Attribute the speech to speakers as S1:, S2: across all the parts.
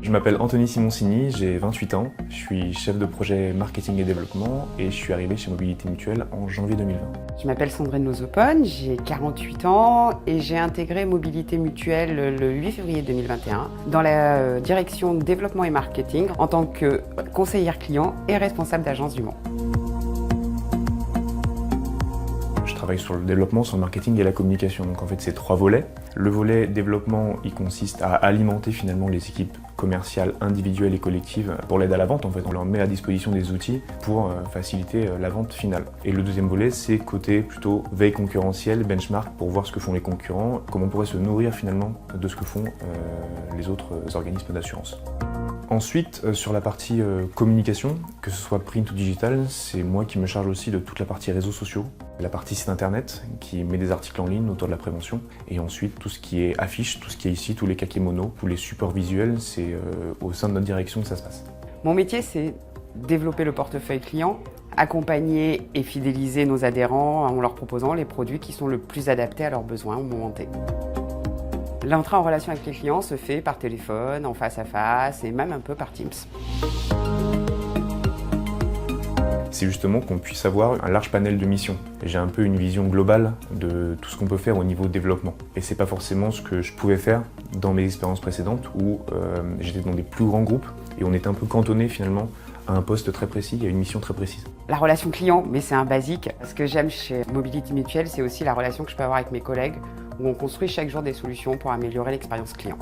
S1: Je m'appelle Anthony Simoncini, j'ai 28 ans, je suis chef de projet marketing et développement et je suis arrivé chez Mobilité Mutuelle en janvier 2020.
S2: Je m'appelle Sandrine Lozopone, j'ai 48 ans et j'ai intégré Mobilité Mutuelle le 8 février 2021 dans la direction développement et marketing en tant que conseillère client et responsable d'agence du Mans.
S1: Je travaille sur le développement, sur le marketing et la communication. Donc en fait, c'est 3 volets. Le volet développement, il consiste à alimenter finalement les équipes commerciales individuelles et collectives pour l'aide à la vente. En fait, on leur met à disposition des outils pour faciliter la vente finale. Et le deuxième volet, c'est côté plutôt veille concurrentielle, benchmark, pour voir ce que font les concurrents, comment on pourrait se nourrir finalement de ce que font les autres organismes d'assurance. Ensuite, sur la partie communication, que ce soit print ou digital, c'est moi qui me charge aussi de toute la partie réseaux sociaux, la partie site internet qui met des articles en ligne autour de la prévention, et ensuite tout ce qui est affiche, tout ce qui est ici, tous les kakémonos, tous les supports visuels, c'est au sein de notre direction que ça se passe.
S2: Mon métier, c'est développer le portefeuille client, accompagner et fidéliser nos adhérents en leur proposant les produits qui sont le plus adaptés à leurs besoins au moment T. L'entrée en relation avec les clients se fait par téléphone, en face à face et même un peu par Teams.
S1: C'est justement qu'on puisse avoir un large panel de missions. J'ai un peu une vision globale de tout ce qu'on peut faire au niveau développement. Et c'est pas forcément ce que je pouvais faire dans mes expériences précédentes où j'étais dans des plus grands groupes et on était un peu cantonné finalement à un poste très précis, à une mission très précise.
S2: La relation client, mais c'est un basique. Ce que j'aime chez Mobility Mutuelle, c'est aussi la relation que je peux avoir avec mes collègues où on construit chaque jour des solutions pour améliorer l'expérience client.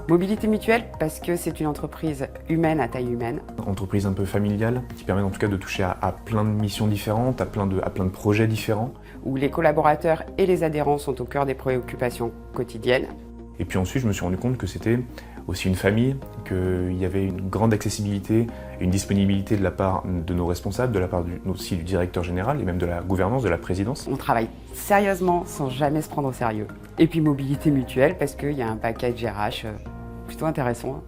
S2: Mobilité Mutuelle parce que c'est une entreprise humaine à taille humaine.
S1: Entreprise un peu familiale qui permet en tout cas de toucher à plein de missions différentes, à plein de projets différents.
S2: Où les collaborateurs et les adhérents sont au cœur des préoccupations quotidiennes.
S1: Et puis ensuite je me suis rendu compte que c'était aussi une famille, qu'il y avait une grande accessibilité et une disponibilité de la part de nos responsables, de la part aussi du directeur général et même de la gouvernance, de la présidence.
S2: On travaille sérieusement sans jamais se prendre au sérieux. Et puis Mobilité Mutuelle parce qu'il y a un package RH plutôt intéressant.